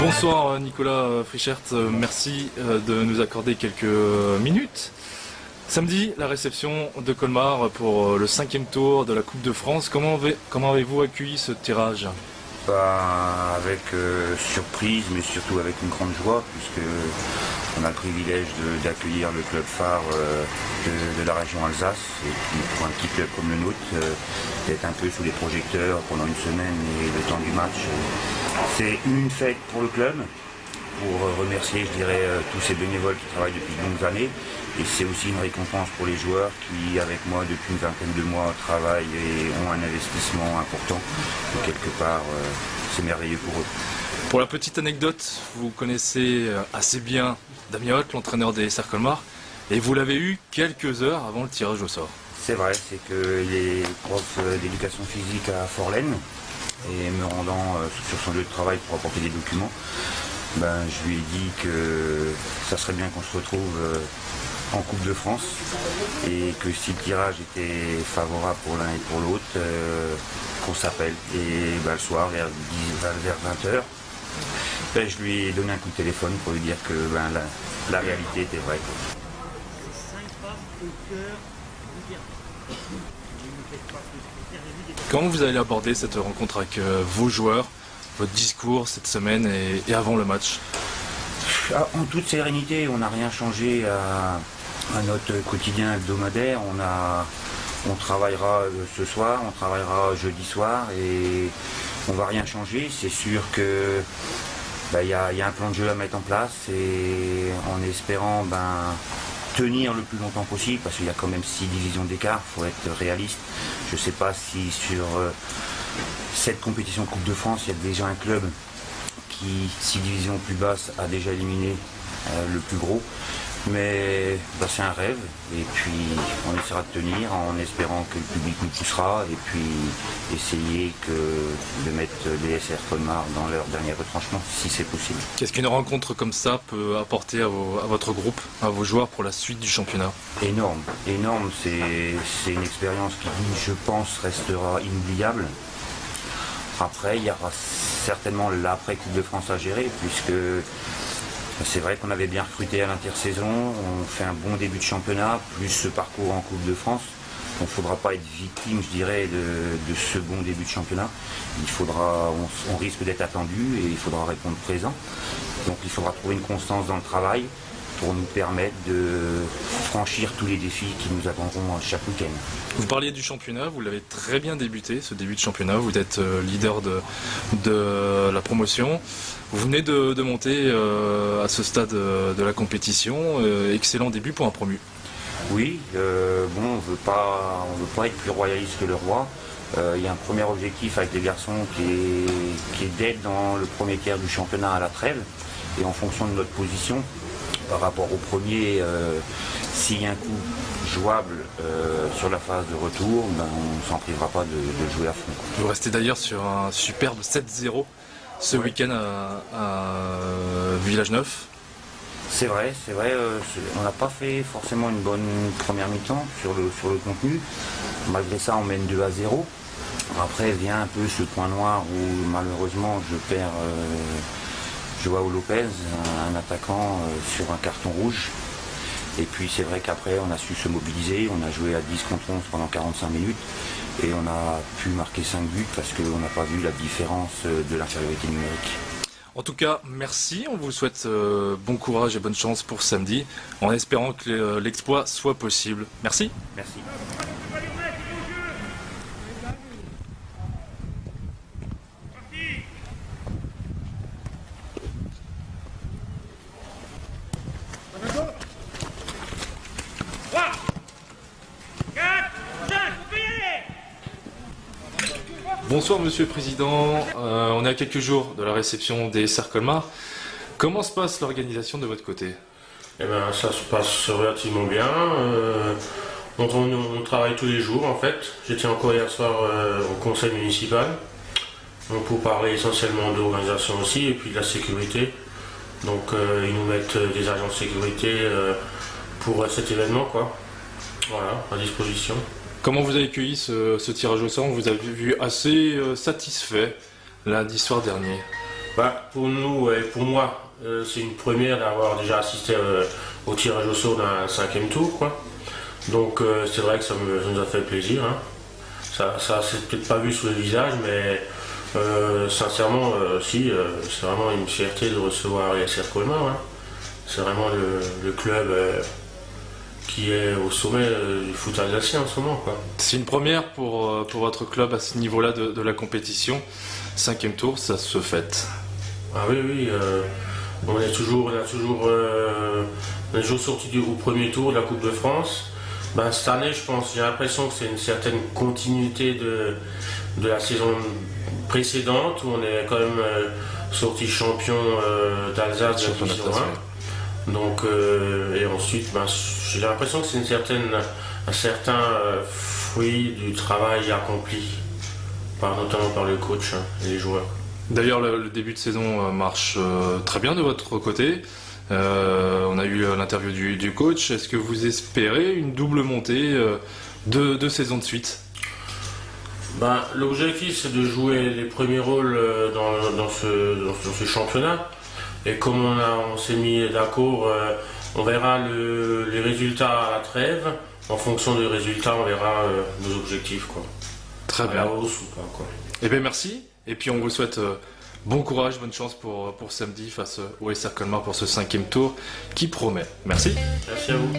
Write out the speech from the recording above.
Bonsoir Nicolas Frichert, merci de nous accorder quelques minutes. Samedi, la réception de Colmar pour le 5e tour de la Coupe de France. Comment avez-vous accueilli ce tirage? Avec surprise, mais surtout avec une grande joie, puisque on a le privilège d'accueillir le club phare de la région Alsace, et puis pour un petit club comme le nôtre, d'être un peu sous les projecteurs pendant une semaine et le temps du match. C'est une fête pour le club, pour remercier, je dirais, tous ces bénévoles qui travaillent depuis de longues années, et c'est aussi une récompense pour les joueurs qui, avec moi, depuis une vingtaine de mois, travaillent et ont un investissement important. Donc, quelque part, c'est merveilleux pour eux. Pour la petite anecdote, vous connaissez assez bien Damien Hoth, l'entraîneur des SR Colmar, et vous l'avez eu quelques heures avant le tirage au sort. C'est vrai, c'est que les profs d'éducation physique à Forlaine, et me rendant sur son lieu de travail pour apporter des documents, je lui ai dit que ça serait bien qu'on se retrouve en Coupe de France, et que si le tirage était favorable pour l'un et pour l'autre, qu'on s'appelle. Et le soir, vers 20h, je lui ai donné un coup de téléphone pour lui dire que la réalité était vraie. Comment vous allez aborder cette rencontre avec vos joueurs, votre discours cette semaine et avant le match? En toute sérénité, on n'a rien changé à notre quotidien hebdomadaire. On travaillera ce soir, on travaillera jeudi soir et on ne va rien changer. C'est sûr que y a un plan de jeu à mettre en place, et en espérant tenir le plus longtemps possible, parce qu'il y a quand même 6 divisions d'écart, il faut être réaliste. Je ne sais pas si sur cette compétition Coupe de France, il y a déjà un club qui, 6 divisions plus basses, a déjà éliminé le plus gros. Mais c'est un rêve, et puis on essaiera de tenir en espérant que le public nous poussera, et puis essayer de mettre les SR Colmar dans leur dernier retranchement, si c'est possible. Qu'est-ce qu'une rencontre comme ça peut apporter à votre groupe, à vos joueurs pour la suite du championnat? Énorme, énorme. C'est une expérience qui, je pense, restera inoubliable. Après, il y aura certainement l'après-Coupe de France à gérer, puisque c'est vrai qu'on avait bien recruté à l'intersaison, on fait un bon début de championnat, plus ce parcours en Coupe de France. Il ne faudra pas être victime, je dirais, de ce bon début de championnat. On risque d'être attendu et il faudra répondre présent. Donc il faudra trouver une constance dans le travail pour nous permettre de franchir tous les défis qui nous attendront chaque week-end. Vous parliez du championnat, vous l'avez très bien débuté, ce début de championnat. Vous êtes leader de la promotion. Vous venez de monter à ce stade de la compétition. Excellent début pour un promu. Oui, on ne veut pas être plus royaliste que le roi. Il y a un premier objectif avec les garçons qui est d'être dans le premier tiers du championnat à la trêve. Et en fonction de notre position, par rapport au premier, s'il y a un coup jouable sur la phase de retour, on ne s'en privera pas de jouer à fond. Vous restez d'ailleurs sur un superbe 7-0 ce week-end à Village-Neuf. C'est vrai, on n'a pas fait forcément une bonne première mi-temps sur le contenu. Malgré ça, on mène 2-0. Après vient un peu ce point noir où malheureusement je perds Joao Lopez, un attaquant, sur un carton rouge. Et puis c'est vrai qu'après on a su se mobiliser, on a joué à 10 contre 11 pendant 45 minutes et on a pu marquer 5 buts parce qu'on n'a pas vu la différence de l'infériorité numérique. En tout cas, merci, on vous souhaite bon courage et bonne chance pour samedi, en espérant que l'exploit soit possible. Merci. Merci. Bonsoir Monsieur le Président, on est à quelques jours de la réception des SR Colmar. Comment se passe l'organisation de votre côté? Eh ben, ça se passe relativement bien. On travaille tous les jours en fait. J'étais encore hier soir au conseil municipal donc, pour parler essentiellement de l'organisation aussi et puis de la sécurité. Donc ils nous mettent des agents de sécurité pour cet événement quoi. Voilà, à disposition. Comment vous avez accueilli ce tirage au sort? Vous avez vu assez satisfait lundi soir dernier. Bah, pour nous et pour moi, c'est une première d'avoir déjà assisté au tirage au sort d'un 5e tour quoi. Donc c'est vrai que ça nous a fait plaisir. Hein. Ça s'est peut-être pas vu sur le visage, mais sincèrement, si, c'est vraiment une fierté de recevoir les SR Colmar. Hein. C'est vraiment le club qui est au sommet du foot alsacien en ce moment. C'est une première pour votre club à ce niveau-là de la compétition. 5e tour, ça se fête. Ah oui, on est toujours sorti au premier tour de la Coupe de France. Ben, cette année, je pense, j'ai l'impression que c'est une certaine continuité de la saison précédente où on est quand même sorti champion d'Alsace de Division 1. Donc, et ensuite, ben, j'ai l'impression que c'est un certain fruit du travail accompli, notamment par le coach et les joueurs. D'ailleurs, le début de saison marche très bien de votre côté. On a eu l'interview du coach. Est-ce que vous espérez une double montée de saisons de suite? Ben, l'objectif, c'est de jouer les premiers rôles dans ce championnat. Et comme on s'est mis d'accord, on verra les résultats à la trêve. En fonction des résultats, on verra nos objectifs. Quoi. Très bien. À la hausse ou pas, quoi. Eh bien, merci. Et puis, on vous souhaite bon courage, bonne chance pour samedi face au SR Colmar pour ce 5e tour qui promet. Merci. Merci à vous.